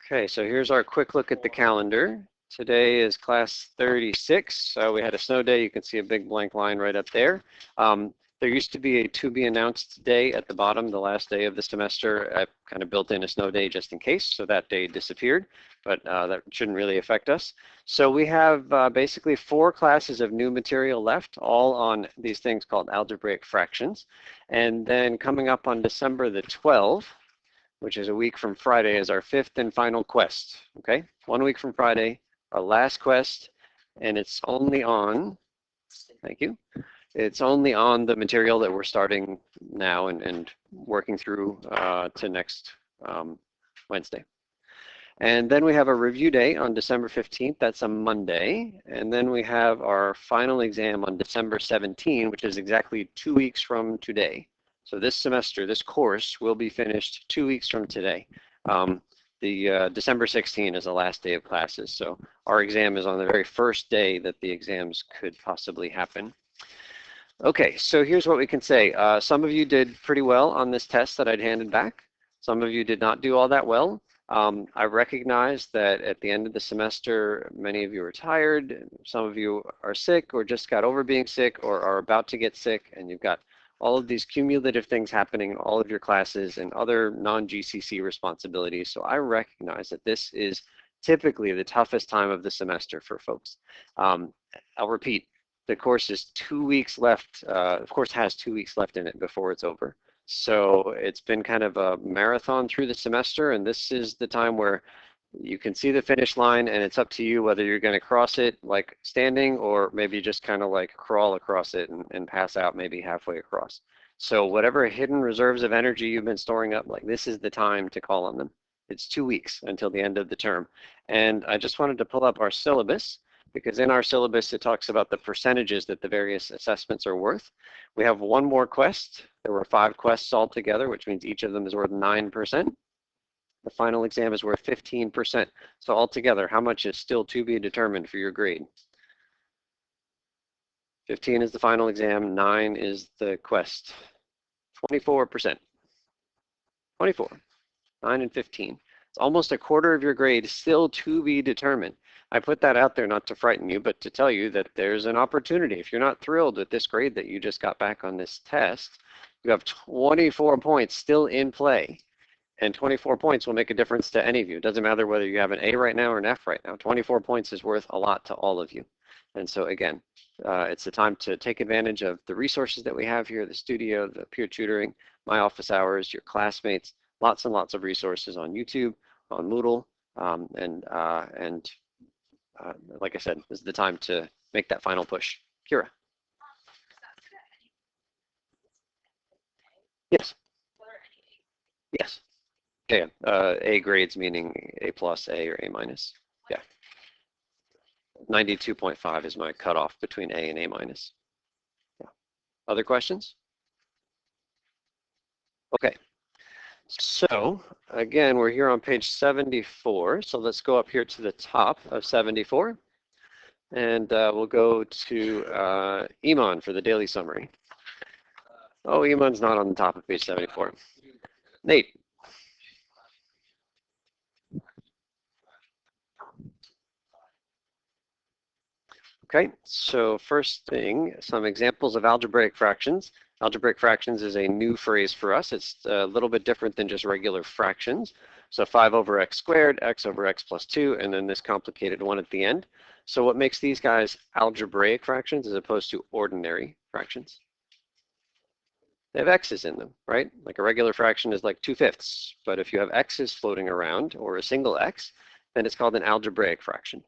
Okay, so here's our quick look at the calendar. Today is class 36. We had a snow day. You can see a big blank line right up there. There used to be a to be announced day at the bottom, the last day of the semester. I kind of built in a snow day just in case, so that day disappeared, but that shouldn't really affect us. So we have basically 4 classes of new material left, all on these things called algebraic fractions. And then coming up on December the 12th, which is a week from Friday, is our 5th and final quest, okay? 1 week from Friday, our last quest, and it's only on, thank you, it's only on the material that we're starting now and working through to next Wednesday. And then we have a review day on December 15th, that's a Monday. And then we have our final exam on December 17th, which is exactly 2 weeks from today. So this semester, this course will be finished 2 weeks from today. December 16th is the last day of classes. So our exam is on the very first day that the exams could possibly happen. Okay, so here's what we can say. Some of you did pretty well on this test that I'd handed back. Some of you did not do all that well. I recognize that at the end of the semester, many of you are tired. Some of you are sick or just got over being sick or are about to get sick, and you've got all of these cumulative things happening in all of your classes and other non-GCC responsibilities. So I recognize that this is typically the toughest time of the semester for folks. I'll repeat, the course is 2 weeks left. The course has 2 weeks left in it before it's over. So it's been kind of a marathon through the semester, and this is the time where you can see the finish line, and it's up to you whether you're going to cross it like standing or maybe just kind of like crawl across it and pass out maybe halfway across. So whatever hidden reserves of energy you've been storing up, like this is the time to call on them. It's 2 weeks until the end of the term. And I just wanted to pull up our syllabus, because in our syllabus it talks about the percentages that the various assessments are worth. We have 1 more quest. There were 5 quests altogether, which means each of them is worth 9%. The final exam is worth 15%. So altogether, how much is still to be determined for your grade? 15 is the final exam, 9 is the quest. 24%. 24. 9 and 15. It's almost a quarter of your grade still to be determined. I put that out there not to frighten you, but to tell you that there's an opportunity. If you're not thrilled with this grade that you just got back on this test, you have 24 points still in play. And 24 points will make a difference to any of you. It doesn't matter whether you have an A right now or an F right now. 24 points is worth a lot to all of you. And so again, it's the time to take advantage of the resources that we have here, the studio, the peer tutoring, my office hours, your classmates, lots and lots of resources on YouTube, on Moodle, like I said, this is the time to make that final push. Kira. Yes. Yes. Yeah, A grades meaning A plus, A, or A minus. Yeah. 92.5 is my cutoff between A and A minus. Yeah. Other questions? Okay. So again, we're here on page 74. So let's go up here to the top of 74. And we'll go to Iman for the daily summary. Oh, Iman's not on the top of page 74. Nate. Okay, so first thing, some examples of algebraic fractions. Algebraic fractions is a new phrase for us. It's a little bit different than just regular fractions. So 5 over x squared, x over x plus 2, and then this complicated one at the end. So what makes these guys algebraic fractions as opposed to ordinary fractions? They have x's in them, right? Like a regular fraction is like 2/5, but if you have x's floating around or a single x, then it's called an algebraic fraction.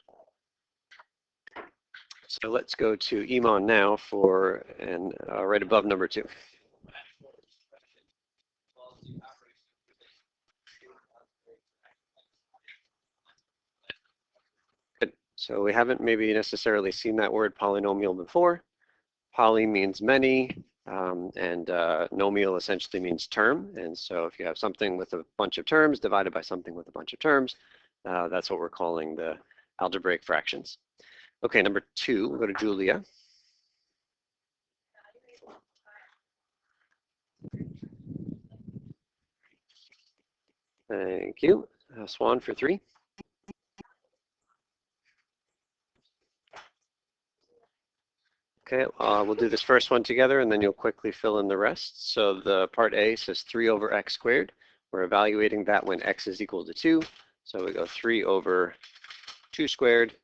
So let's go to Iman now for right above number 2. Good. So we haven't maybe necessarily seen that word polynomial before. Poly means many, and nomial essentially means term. And so if you have something with a bunch of terms divided by something with a bunch of terms, that's what we're calling the algebraic fractions. Okay, number 2, we'll go to Julia. Thank you. Swan for 3. Okay, we'll do this first one together and then you'll quickly fill in the rest. So the part A says 3 over x squared. We're evaluating that when x is equal to 2. So we go 3 over 2 squared,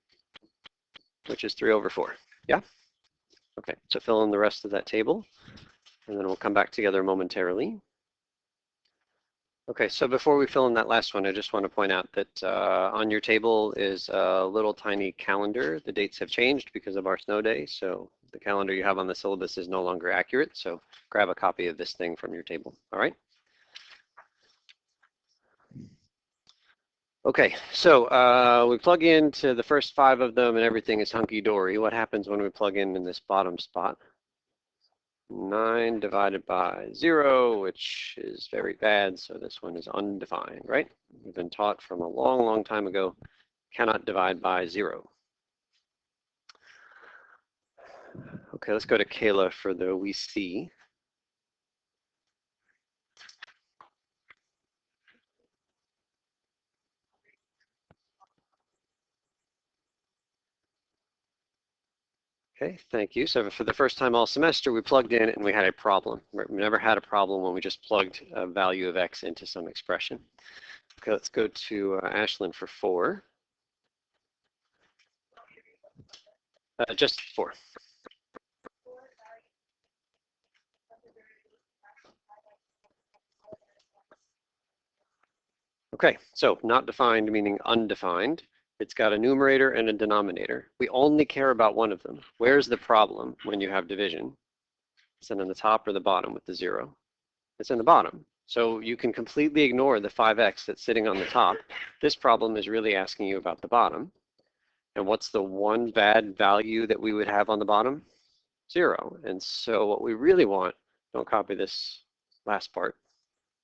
which is 3 over 4. Yeah? Okay, so fill in the rest of that table and then we'll come back together momentarily. Okay, so before we fill in that last one, I just want to point out that on your table is a little tiny calendar. The dates have changed because of our snow day, so the calendar you have on the syllabus is no longer accurate, so grab a copy of this thing from your table, all right? Okay, so we plug into the first 5 of them and everything is hunky-dory. What happens when we plug in this bottom spot? 9 divided by 0, which is very bad, so this one is undefined, right? We've been taught from a long, long time ago, cannot divide by 0. Okay, let's go to Kayla for the we see. Okay, thank you. So for the first time all semester, we plugged in and we had a problem. We never had a problem when we just plugged a value of x into some expression. Okay, let's go to Ashlyn for 4. Just 4. Okay, so not defined meaning undefined. It's got a numerator and a denominator. We only care about one of them. Where's the problem when you have division? Is it in the top or the bottom with the 0? It's in the bottom. So you can completely ignore the 5x that's sitting on the top. This problem is really asking you about the bottom. And what's the one bad value that we would have on the bottom? 0. And so what we really want, don't copy this last part,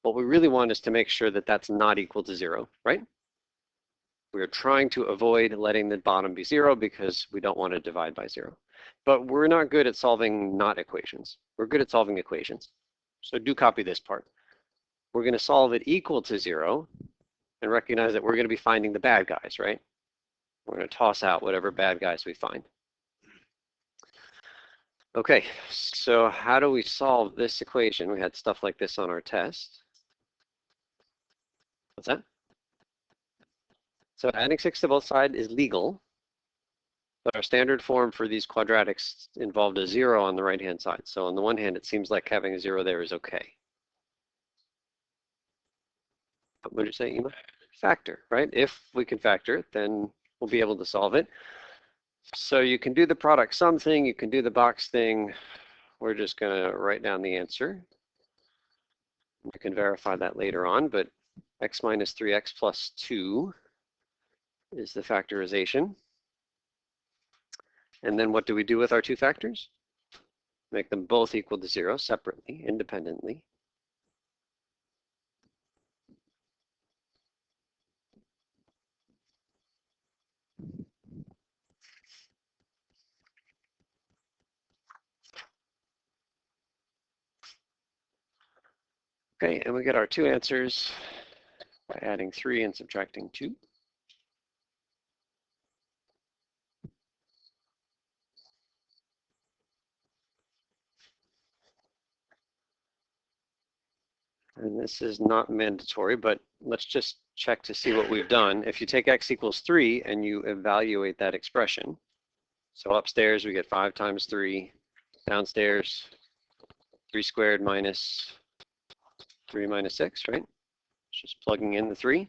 what we really want is to make sure that that's not equal to 0, right? We're trying to avoid letting the bottom be 0 because we don't want to divide by 0. But we're not good at solving not equations. We're good at solving equations. So do copy this part. We're going to solve it equal to 0 and recognize that we're going to be finding the bad guys, right? We're going to toss out whatever bad guys we find. Okay, so how do we solve this equation? We had stuff like this on our test. What's that? So adding 6 to both sides is legal, but our standard form for these quadratics involved a 0 on the right-hand side. So on the one hand, it seems like having a 0 there is okay. What did you say, Ema? Factor, right? If we can factor it, then we'll be able to solve it. So you can do the product sum thing, you can do the box thing. We're just going to write down the answer. You can verify that later on, but x minus 3x plus 2 is the factorization. And then what do we do with our two factors? Make them both equal to 0 separately, independently. Okay, and we get our two answers by adding 3 and subtracting 2. And this is not mandatory, but let's just check to see what we've done. If you take x equals 3 and you evaluate that expression, so upstairs we get 5 times 3, downstairs 3 squared minus 3 minus 6, right? Just plugging in the 3.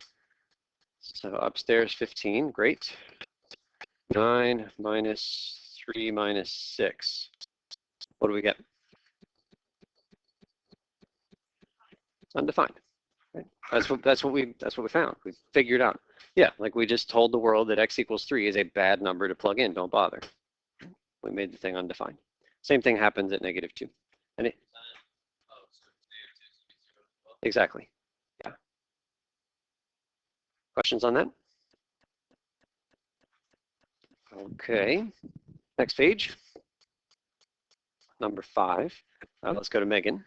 So upstairs 15, great. 9 minus 3 minus 6. What do we get? It's undefined. Right? That's what we found. We figured out. Yeah, like we just told the world that x equals 3 is a bad number to plug in. Don't bother. We made the thing undefined. Same thing happens at -2. And it, exactly. Yeah. Questions on that? Okay. Next page. Number 5. Let's go to Megan.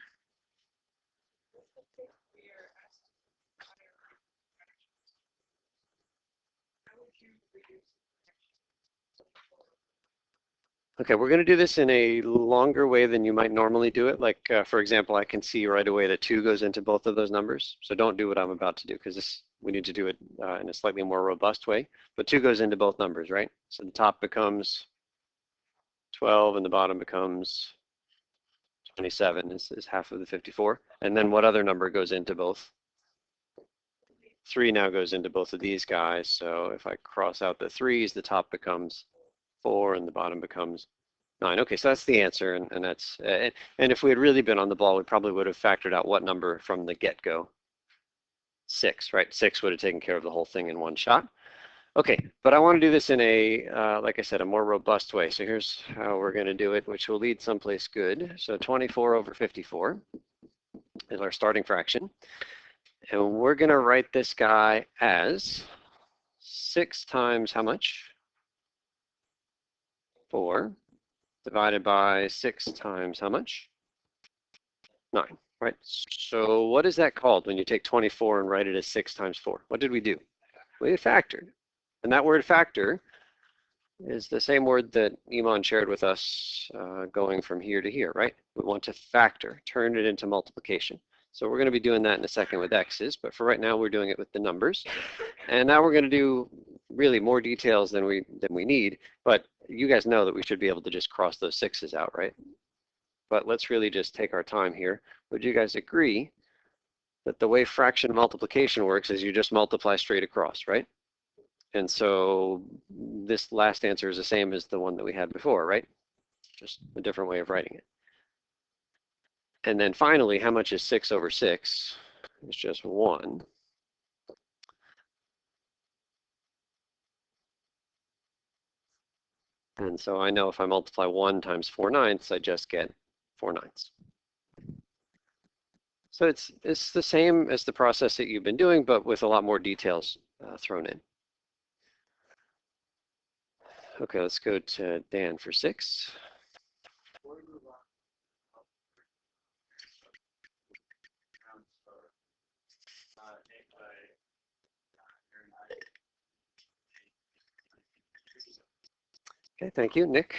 Okay, we're going to do this in a longer way than you might normally do it. Like, for example, I can see right away that 2 goes into both of those numbers. So don't do what I'm about to do because we need to do it in a slightly more robust way. But 2 goes into both numbers, right? So the top becomes 12 and the bottom becomes 27 is half of the 54. And then what other number goes into both? 3 now goes into both of these guys. So if I cross out the 3's, the top becomes 4 and the bottom becomes 9. Okay, so that's the answer, and that's and if we had really been on the ball, we probably would have factored out what number from the get-go. 6, right? 6 would have taken care of the whole thing in one shot. Okay, but I want to do this in a, like I said, a more robust way. So here's how we're going to do it, which will lead someplace good. So 24 over 54 is our starting fraction. And we're going to write this guy as 6 times how much? 4 divided by 6 times how much? 9, right? So what is that called when you take 24 and write it as 6 times 4? What did we do? We factored. And that word factor is the same word that Iman shared with us going from here to here, right? We want to factor, turn it into multiplication. So we're going to be doing that in a second with x's, but for right now we're doing it with the numbers. And now we're going to do really more details than we need, but you guys know that we should be able to just cross those 6's out, right? But let's really just take our time here. Would you guys agree that the way fraction multiplication works is you just multiply straight across, right? And so this last answer is the same as the one that we had before, right? Just a different way of writing it. And then finally, how much is 6 over 6? It's just 1. And so I know if I multiply 1 times 4/9, I just get 4/9. So it's the same as the process that you've been doing, but with a lot more details thrown in. Okay, let's go to Dan for 6. Okay, thank you, Nick.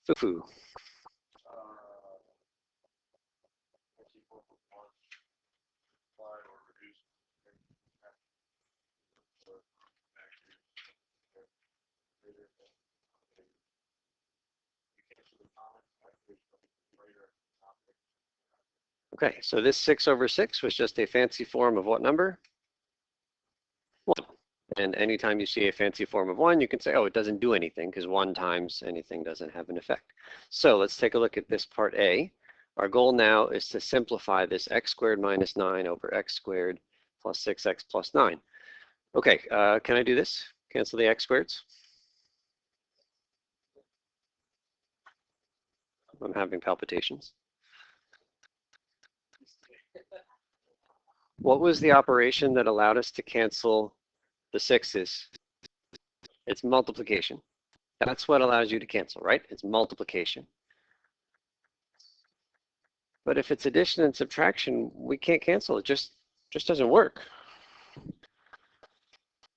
Fufu. Okay, so this 6 over 6 was just a fancy form of what number? 1. And anytime you see a fancy form of 1, you can say, oh, it doesn't do anything because 1 times anything doesn't have an effect. So let's take a look at this part A. Our goal now is to simplify this x squared minus 9 over x squared plus 6x plus 9. Okay, can I do this? Cancel the x squareds? I'm having palpitations. What was the operation that allowed us to cancel the 6's? It's multiplication. That's what allows you to cancel, right? It's multiplication. But if it's addition and subtraction, we can't cancel. It just doesn't work.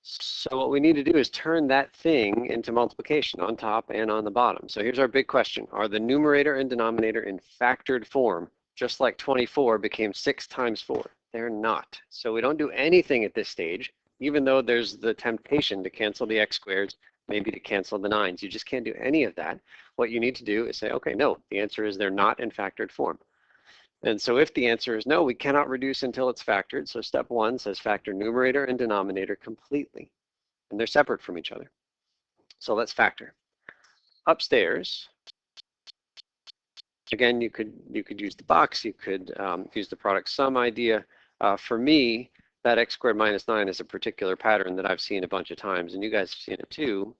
So what we need to do is turn that thing into multiplication on top and on the bottom. So here's our big question. Are the numerator and denominator in factored form, just like 24 became 6 times 4? They're not. So we don't do anything at this stage, even though there's the temptation to cancel the x squareds, maybe to cancel the 9's. You just can't do any of that. What you need to do is say, okay, no, the answer is they're not in factored form. And so if the answer is no, we cannot reduce until it's factored. So step 1 says factor numerator and denominator completely. And they're separate from each other. So let's factor. Upstairs, again, you could use the box. You could use the product sum idea. For me, that x squared minus 9 is a particular pattern that I've seen a bunch of times. And you guys have seen it too.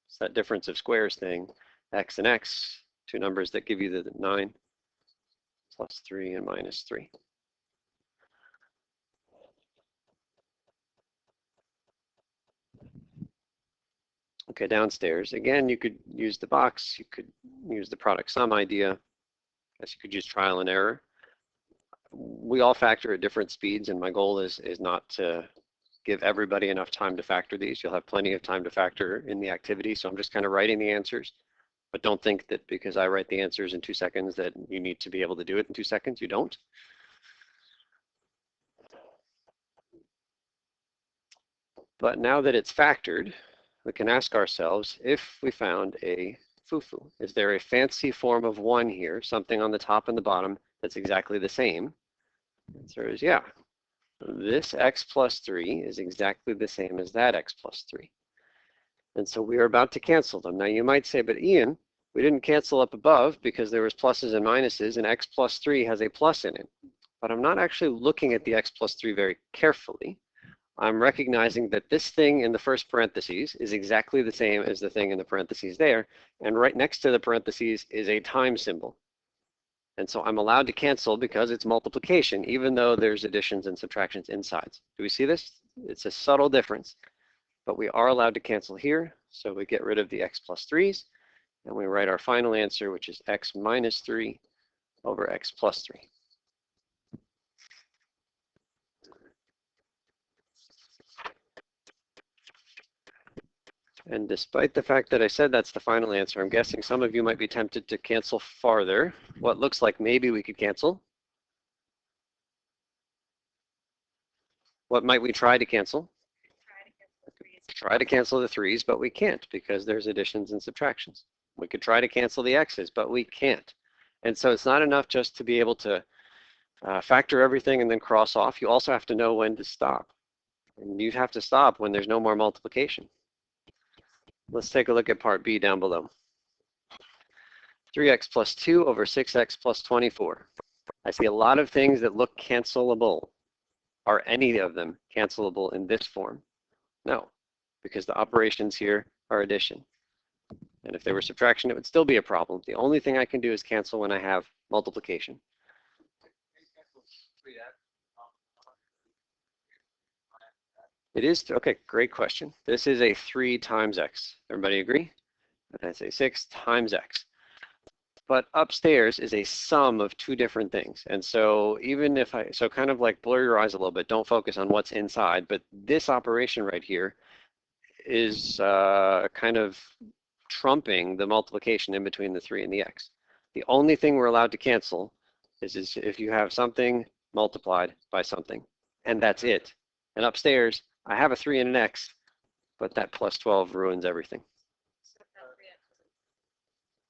It's that difference of squares thing. X and x, 2 numbers that give you the 9. Plus 3 and minus 3. Okay, downstairs. Again, you could use the box. You could use the product sum idea. I guess you could use trial and error. We all factor at different speeds, and my goal is not to give everybody enough time to factor these. You'll have plenty of time to factor in the activity. So I'm just kind of writing the answers. But don't think that because I write the answers in 2 seconds that you need to be able to do it in 2 seconds. You don't. But now that it's factored, we can ask ourselves if we found a foo-foo. Is there a fancy form of 1 here, something on the top and the bottom that's exactly the same? The answer is yeah. This x plus 3 is exactly the same as that x plus 3. And so we are about to cancel them. Now you might say, but Ian, we didn't cancel up above because there was pluses and minuses, and x plus 3 has a plus in it. But I'm not actually looking at the x plus 3 very carefully. I'm recognizing that this thing in the first parentheses is exactly the same as the thing in the parentheses there, and right next to the parentheses is a time symbol. And so I'm allowed to cancel because it's multiplication, even though there's additions and subtractions inside. Do we see this? It's a subtle difference, but we are allowed to cancel here. So we get rid of the x plus 3's, and we write our final answer, which is x minus 3 over x plus 3. And despite the fact that I said that's the final answer, I'm guessing some of you might be tempted to cancel farther. What looks like maybe we could cancel? What might we try to cancel? Try to cancel the 3's, but we can't because there's additions and subtractions. We could try to cancel the x's, but we can't. And so it's not enough just to be able to factor everything and then cross off. You also have to know when to stop. And you have to stop when there's no more multiplication. Let's take a look at part B down below. 3x plus 2 over 6x plus 24. I see a lot of things that look cancelable. Are any of them cancelable in this form? No, because the operations here are addition. And if they were subtraction, it would still be a problem. The only thing I can do is cancel when I have multiplication. It is, okay, great question. This is a 3 times x. Everybody agree? That's a 6 times x. But upstairs is a sum of 2 different things. And so even if so kind of like blur your eyes a little bit, don't focus on what's inside, but this operation right here is kind of trumping the multiplication in between the 3 and the x. The only thing we're allowed to cancel is if you have something multiplied by something, and that's it. And upstairs, I have a 3 and an x, but that plus 12 ruins everything.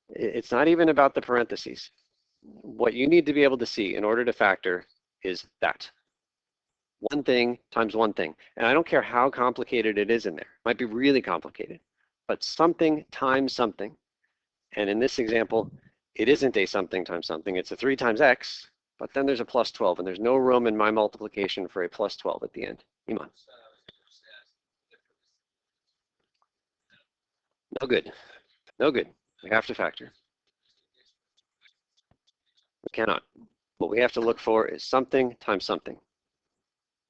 It's not even about the parentheses. What you need to be able to see in order to factor is that. One thing times one thing. And I don't care how complicated it is in there. It might be really complicated, but something times something. And in this example, it isn't a something times something. It's a 3 times x, but then there's a plus 12, and there's no room in my multiplication for a plus 12 at the end. Iman. No good. No good. We have to factor. We cannot. What we have to look for is something times something.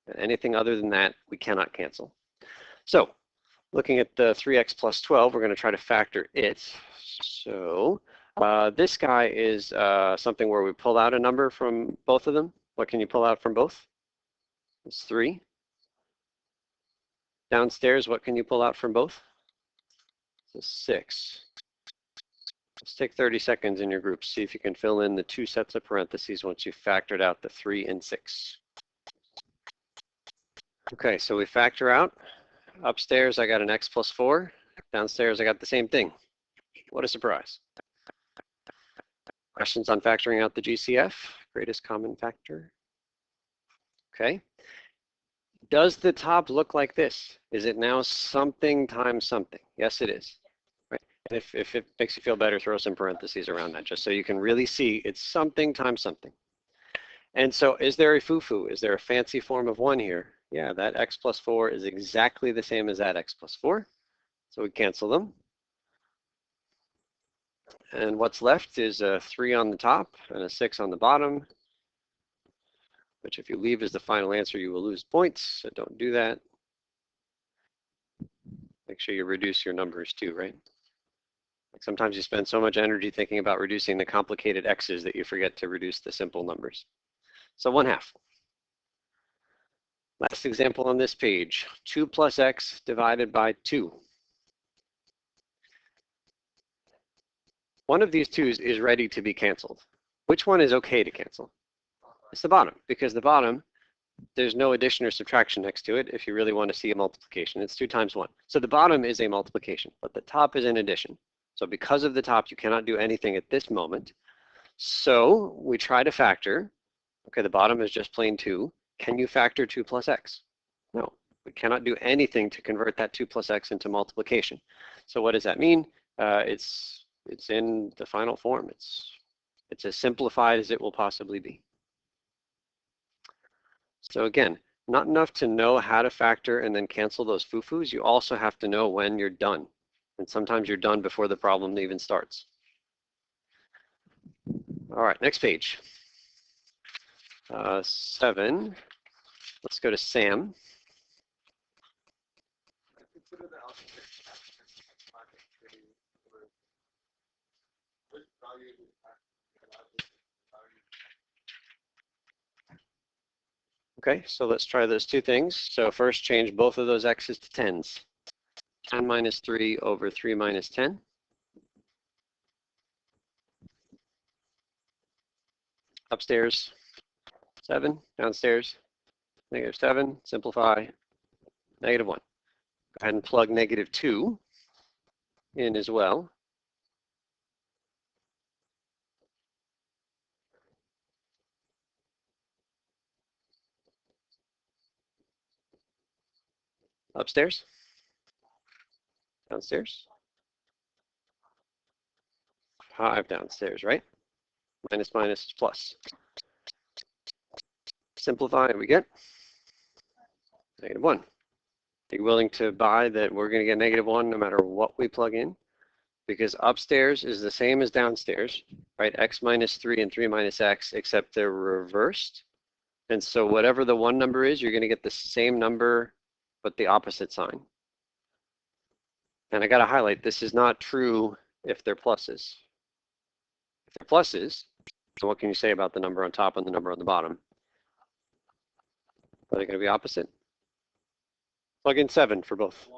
And anything other than that, we cannot cancel. So looking at the 3x plus 12, we're going to try to factor it. So this guy is something where we pull out a number from both of them. What can you pull out from both? It's 3. Downstairs, what can you pull out from both? It's 6. Let's take 30 seconds in your group. See if you can fill in the 2 sets of parentheses once you've factored out the 3 and 6. Okay, so we factor out. Upstairs, I got an x plus 4. Downstairs, I got the same thing. What a surprise. Questions on factoring out the GCF? Greatest common factor. Okay. Does the top look like this? Is it now something times something? Yes, it is. Right. And if it makes you feel better, throw some parentheses around that just so you can really see it's something times something. And so is there a foo-foo? Is there a fancy form of 1 here? Yeah, that x plus 4 is exactly the same as that x plus 4. So we cancel them. And what's left is a 3 on the top and a 6 on the bottom, which if you leave as the final answer, you will lose points, so don't do that. Make sure you reduce your numbers too, right? Like sometimes you spend so much energy thinking about reducing the complicated x's that you forget to reduce the simple numbers. So 1/2. Last example on this page, 2 plus x divided by 2. One of these 2's is ready to be canceled. Which one is okay to cancel? It's the bottom, because the bottom, there's no addition or subtraction next to it if you really want to see a multiplication. It's 2 times 1. So the bottom is a multiplication, but the top is an addition. So because of the top, you cannot do anything at this moment. So we try to factor. Okay, the bottom is just plain 2. Can you factor 2 plus x? No, we cannot do anything to convert that 2 plus x into multiplication. So what does that mean? It's in the final form. It's as simplified as it will possibly be. So again, not enough to know how to factor and then cancel those foo-foos. You also have to know when you're done. And sometimes you're done before the problem even starts. All right, next page. 7. Let's go to Sam. Okay, so let's try those two things. So first, change both of those x's to 10s. 10 minus 3 over 3 minus 10. Upstairs, 7. Downstairs, -7. Simplify, -1. Go ahead and plug -2 in as well. Upstairs, downstairs. 5 downstairs, right? Minus minus is plus. Simplify, we get -1. Are you willing to buy that we're going to get -1 no matter what we plug in? Because upstairs is the same as downstairs, right? X minus 3 and 3 minus x, except they're reversed. And so whatever the one number is, you're going to get the same number, but the opposite sign. And I got to highlight, this is not true if they're pluses. If they're pluses, so what can you say about the number on top and the number on the bottom? Are they going to be opposite? Plug in 7 for both.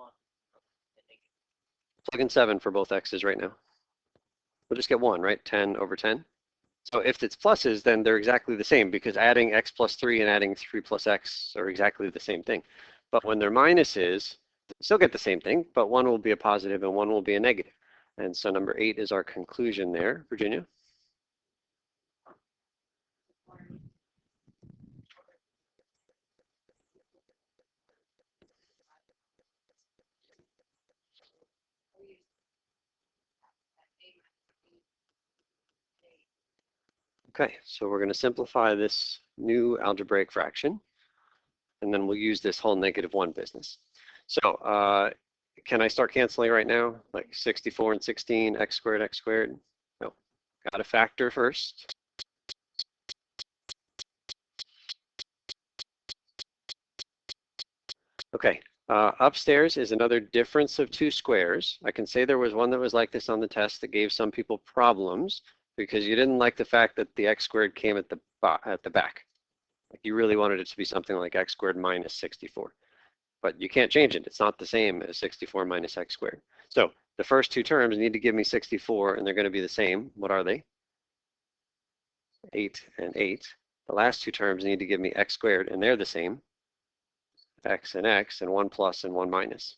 Plug in 7 for both x's right now. We'll just get 1, right? 10 over 10. So if it's pluses, then they're exactly the same because adding x plus 3 and adding 3 plus x are exactly the same thing. But when they're minuses, still get the same thing, but one will be a positive and one will be a negative. And so number 8 is our conclusion there. Virginia? Okay, so we're going to simplify this new algebraic fraction, and then we'll use this whole -1 business. So can I start canceling right now? Like 64 and 16, x squared? No, got to factor first. Okay, upstairs is another difference of 2 squares. I can say there was one that was like this on the test that gave some people problems because you didn't like the fact that the x squared came at the back. Like you really wanted it to be something like x squared minus 64. But you can't change it. It's not the same as 64 minus x squared. So the first 2 terms need to give me 64, and they're going to be the same. What are they? 8 and 8. The last 2 terms need to give me x squared, and they're the same. X, and 1 plus and 1 minus.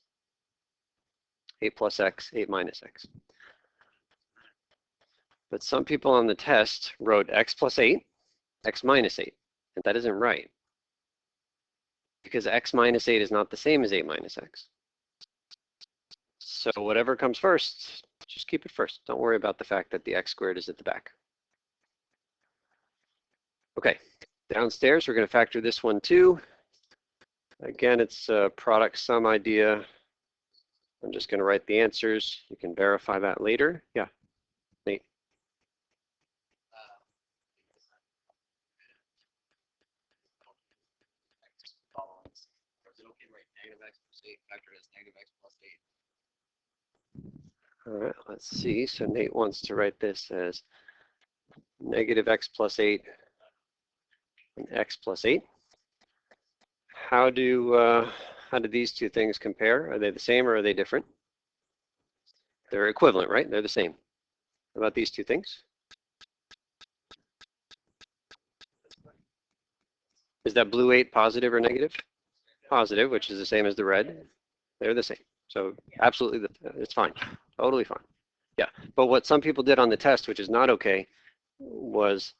8 plus x, 8 minus x. But some people on the test wrote x plus 8, x minus 8, and that isn't right. Because x minus 8 is not the same as 8 minus x. So whatever comes first, just keep it first. Don't worry about the fact that the x squared is at the back. Okay, downstairs, we're going to factor this one too. Again, it's a product sum idea. I'm just going to write the answers. You can verify that later. Yeah, Nate. All right, let's see. So Nate wants to write this as -x plus 8 and x plus 8. how do these two things compare? Are they the same or are they different? They're equivalent, right? They're the same. How about these two things? Is that blue 8 positive or negative? Positive, which is the same as the red. They're the same. So absolutely, it's fine. Totally fine. Yeah, but what some people did on the test, which is not okay, was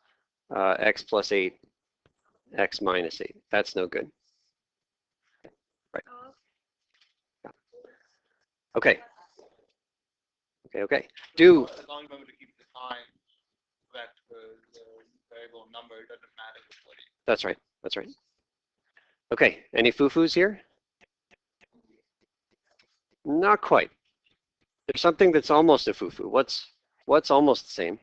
x plus 8, x minus 8. That's no good. Right. Yeah. Okay. Okay. Do. As long as remember to keep the time that the variable number, it doesn't matter what it. That's right. That's right. Okay. Any foo-foos here? Not quite. There's something that's almost a foo-foo. What's almost the same?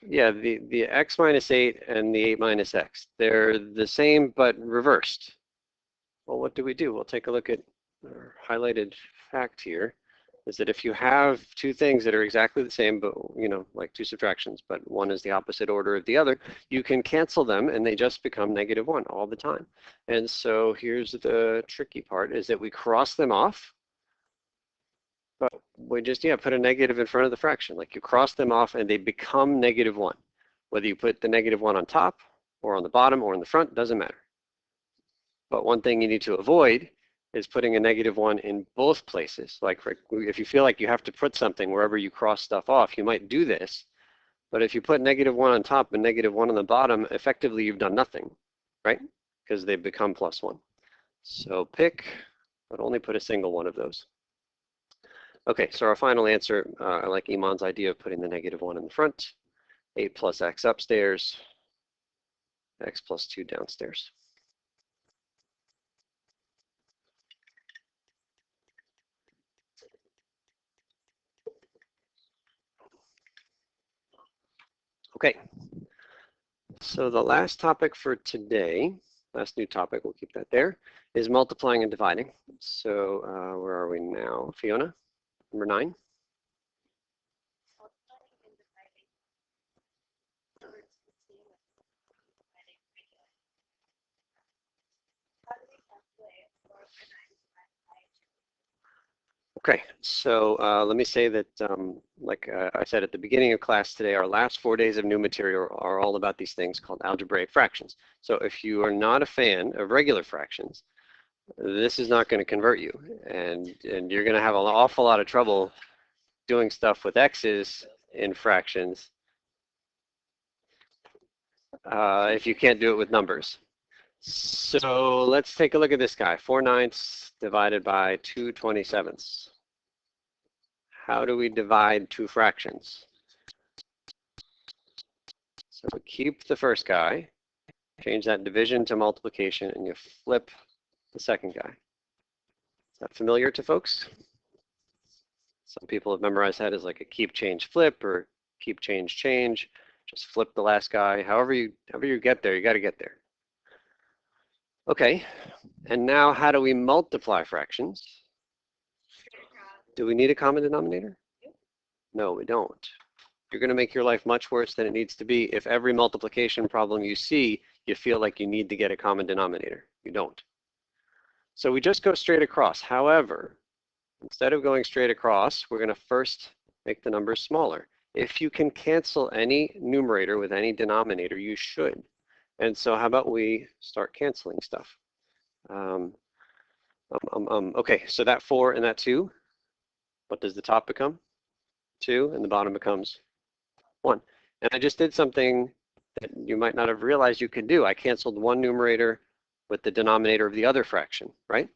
Yeah, the x minus 8 and the 8 minus x. They're the same but reversed. Well, what do? We'll take a look at our highlighted fact here, is that if you have two things that are exactly the same, but like two subtractions, but one is the opposite order of the other, you can cancel them and they just become -1 all the time. And so here's the tricky part, is that we cross them off, but we just, put a negative in front of the fraction. Like you cross them off and they become -1. Whether you put the -1 on top or on the bottom or in the front, doesn't matter. But one thing you need to avoid is putting a -1 in both places. Like if you feel like you have to put something wherever you cross stuff off, you might do this. But if you put -1 on top and -1 on the bottom, effectively you've done nothing, right? Because they've become +1. So pick, but only put a single one of those. Okay, so our final answer, I like Iman's idea of putting the -1 in the front. 8 plus x upstairs, x plus 2 downstairs. Okay, so the last topic for today, last new topic, we'll keep that there, is multiplying and dividing. So where are we now? Fiona, number 9. Okay, so let me say that, like I said at the beginning of class today, our last 4 days of new material are all about these things called algebraic fractions. So if you are not a fan of regular fractions, this is not going to convert you, and you're going to have an awful lot of trouble doing stuff with x's in fractions if you can't do it with numbers. So let's take a look at this guy, 4/9 divided by 2/27. How do we divide two fractions? So we keep the first guy, change that division to multiplication, and you flip the second guy. Is that familiar to folks? Some people have memorized that as like a keep, change, flip, or keep, change, change. Just flip the last guy. However you get there, you got to get there. Okay, and now how do we multiply fractions? Do we need a common denominator? No, we don't. You're going to make your life much worse than it needs to be if every multiplication problem you see, you feel like you need to get a common denominator. You don't. So we just go straight across. However, instead of going straight across, we're going to first make the numbers smaller. If you can cancel any numerator with any denominator, you should. And so how about we start canceling stuff? Okay, so that 4 and that 2, what does the top become? 2, and the bottom becomes 1. And I just did something that you might not have realized you could do. I canceled one numerator with the denominator of the other fraction, right?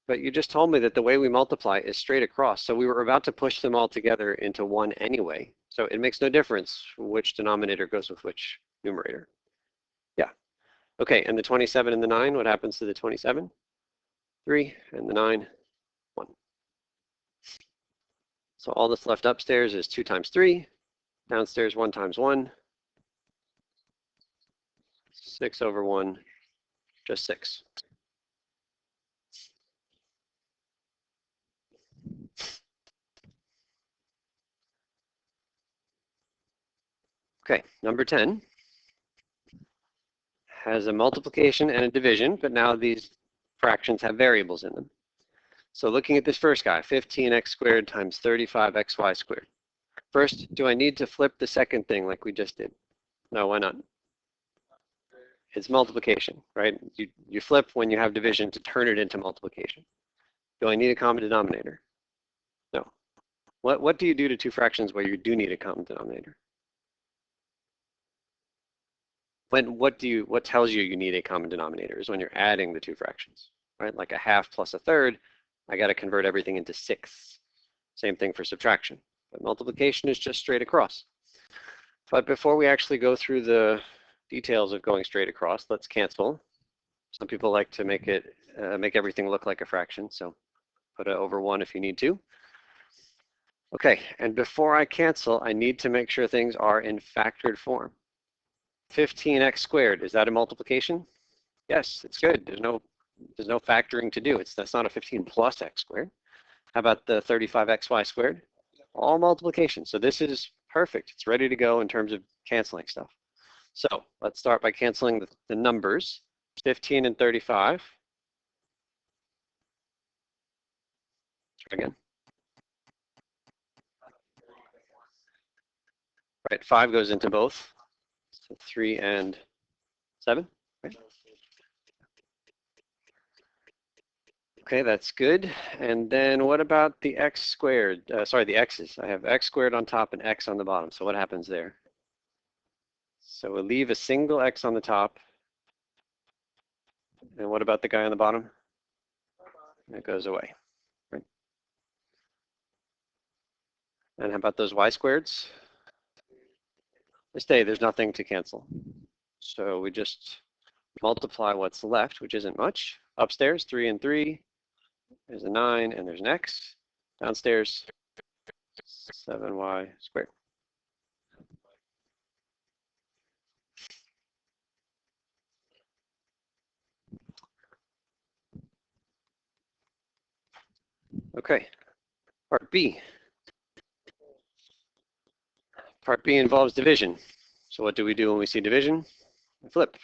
But you just told me that the way we multiply is straight across. So we were about to push them all together into 1 anyway. So it makes no difference which denominator goes with which numerator. Yeah. Okay, and the 27 and the 9, what happens to the 27? 3, and the 9, 1. So all that's left upstairs is 2 times 3, downstairs 1 times 1, 6 over 1, just 6. Okay, number 10. has a multiplication and a division, but now these fractions have variables in them. So looking at this first guy, 15x squared times 35xy squared. First, do I need to flip the second thing like we just did? No, why not? It's multiplication, right? You flip when you have division to turn it into multiplication. Do I need a common denominator? No. What do you do to two fractions where you do need a common denominator? What tells you you need a common denominator is when you're adding the two fractions, right? Like a half plus a third, I got to convert everything into sixths. Same thing for subtraction. But multiplication is just straight across. But before we actually go through the details of going straight across, let's cancel. Some people like to make everything look like a fraction, so put it over 1 if you need to. Okay, and before I cancel, I need to make sure things are in factored form. 15x squared, is that a multiplication? Yes, it's good. There's no factoring to do. That's not a 15 plus x squared. How about the 35xy squared? All multiplication. So this is perfect. It's ready to go in terms of canceling stuff. So let's start by canceling the numbers, 15 and 35. Try again. Right, 5 goes into both. So 3 and 7. Right? Okay, that's good. And then what about the x squared? Sorry, the x's. I have x squared on top and x on the bottom. So what happens there? So we'll leave a single x on the top. And what about the guy on the bottom? It goes away. Right? And how about those y squareds? They stay. There's nothing to cancel. So we just multiply what's left, which isn't much. Upstairs, 3 and 3. There's a 9 and there's an x. Downstairs, 7y squared. Okay, part B. Part B involves division. So what do we do when we see division? We flip.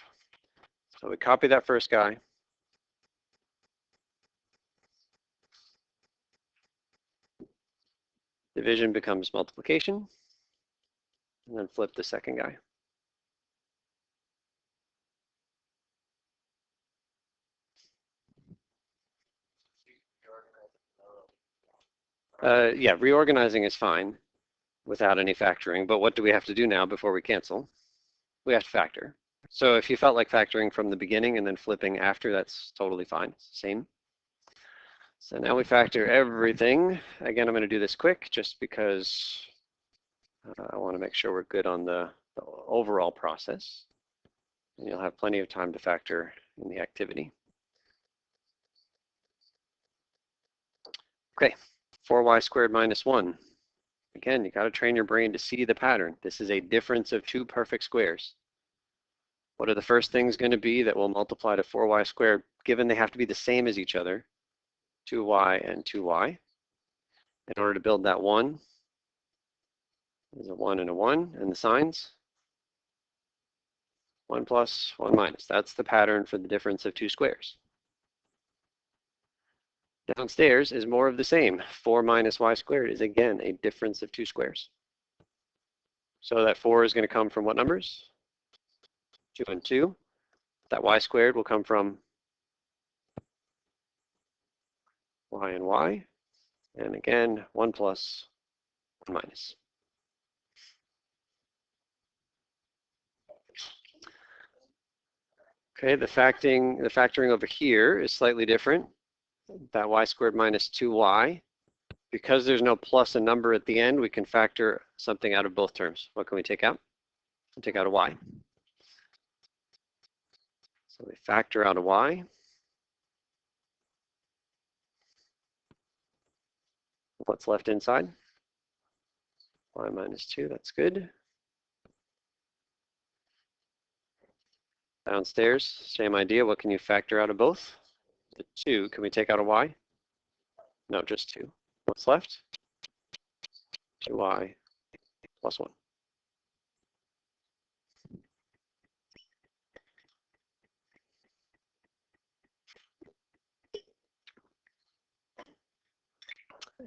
So we copy that first guy. Division becomes multiplication. And then flip the second guy. Yeah, reorganizing is fine without any factoring. But what do we have to do now before we cancel? We have to factor. So if you felt like factoring from the beginning and then flipping after, that's totally fine. It's the same. So now we factor everything. Again, I'm going to do this quick just because I want to make sure we're good on the overall process. And you'll have plenty of time to factor in the activity. Okay, 4y squared minus 1. Again, you got to train your brain to see the pattern. This is a difference of two perfect squares. What are the first things going to be that will multiply to 4y squared, given they have to be the same as each other? 2y and 2y. In order to build that 1, there's a 1 and a 1, and the signs? 1 plus, 1 minus. That's the pattern for the difference of two squares. Downstairs is more of the same. 4 minus y squared is again a difference of two squares. So that 4 is going to come from what numbers? 2 and 2. That y squared will come from y and y. And again, 1 plus, 1 minus. Okay, the factoring over here is slightly different. That y squared minus 2y. Because there's no plus a number at the end, we can factor something out of both terms. What can we take out? We'll take out a y. So we factor out a y. What's left inside? Y minus 2, that's good. Downstairs, same idea. What can you factor out of both? The 2, can we take out a y? No, just 2. What's left? 2y plus 1.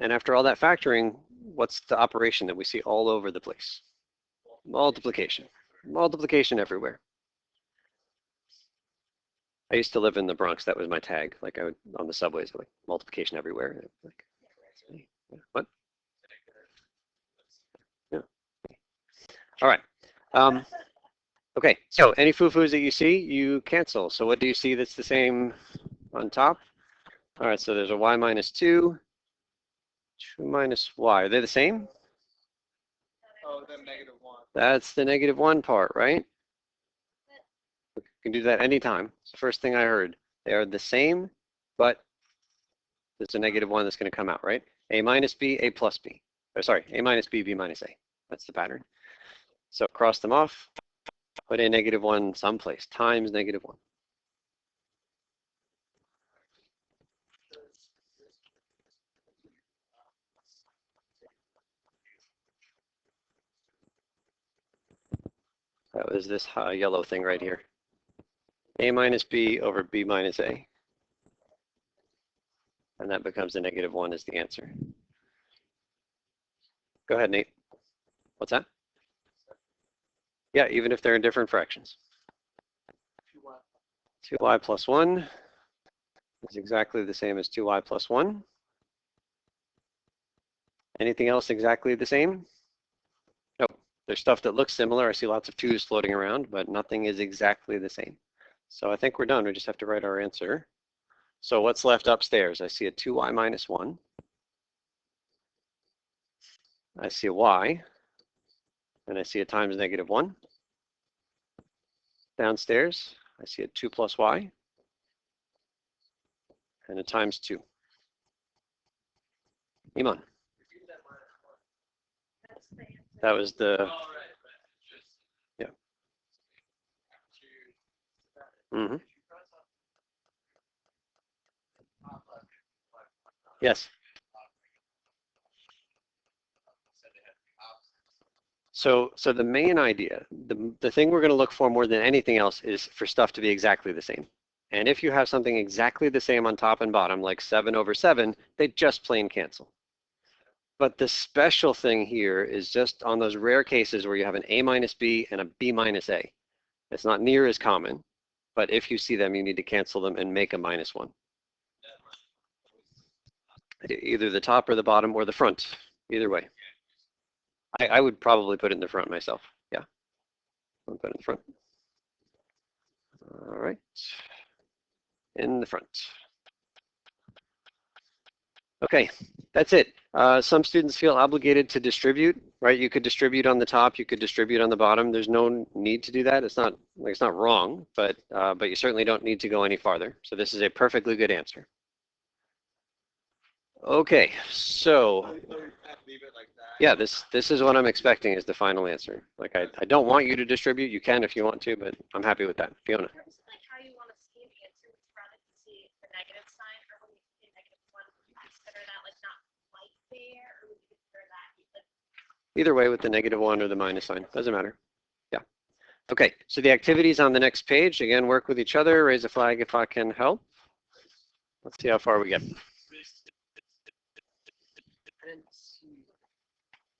And after all that factoring, what's the operation that we see all over the place? Multiplication. Multiplication everywhere. I used to live in the Bronx. That was my tag. Like I would on the subways, like multiplication everywhere. Like, what? Yeah. All right. Okay. So any foo-foos that you see, you cancel. So what do you see that's the same on top? All right. So there's a y minus 2. 2 minus y. Are they the same? Oh, then -1. That's the -1 part, right? You can do that anytime. It's the first thing I heard. They are the same, but there's a -1 that's going to come out, right? A minus b, a plus b. Or sorry, a minus b, b minus a. That's the pattern. So cross them off, put a -1 someplace, times -1. That was this yellow thing right here. A minus b over b minus a. And that becomes a -1 as the answer. Go ahead, Nate. What's that? Yeah, even if they're in different fractions. 2y plus 1 is exactly the same as 2y plus 1. Anything else exactly the same? Nope. There's stuff that looks similar. I see lots of 2's floating around, but nothing is exactly the same. So I think we're done. We just have to write our answer. So what's left upstairs? I see a 2y minus 1. I see a y. And I see a times -1. Downstairs, I see a 2 plus y. And a times 2. Iman. That was the, yeah. Mm-hmm. Yes. So the main idea, the thing we're going to look for more than anything else is for stuff to be exactly the same. And if you have something exactly the same on top and bottom, like 7 over 7, they just plain cancel. But the special thing here is just on those rare cases where you have an a minus b and a b minus a. It's not near as common, but if you see them, you need to cancel them and make a -1. Either the top or the bottom or the front, either way. I would probably put it in the front myself. Yeah, I'll put it in the front. All right, in the front. Okay, that's it. Some students feel obligated to distribute, right? You could distribute on the top, you could distribute on the bottom. There's no need to do that. It's not wrong, but you certainly don't need to go any farther. So this is a perfectly good answer. Okay, so yeah, this is what I'm expecting is the final answer. Like I don't want you to distribute. You can if you want to, but I'm happy with that. Fiona. In terms of like how you want to see an answer, would you rather see the negative sign, or when you see -1, would you consider that like not quite there, or would you consider that like? Either way, with the -1 or the minus sign, doesn't matter. Yeah. Okay, so the activities on the next page, again, work with each other, raise a flag if I can help. Let's see how far we get.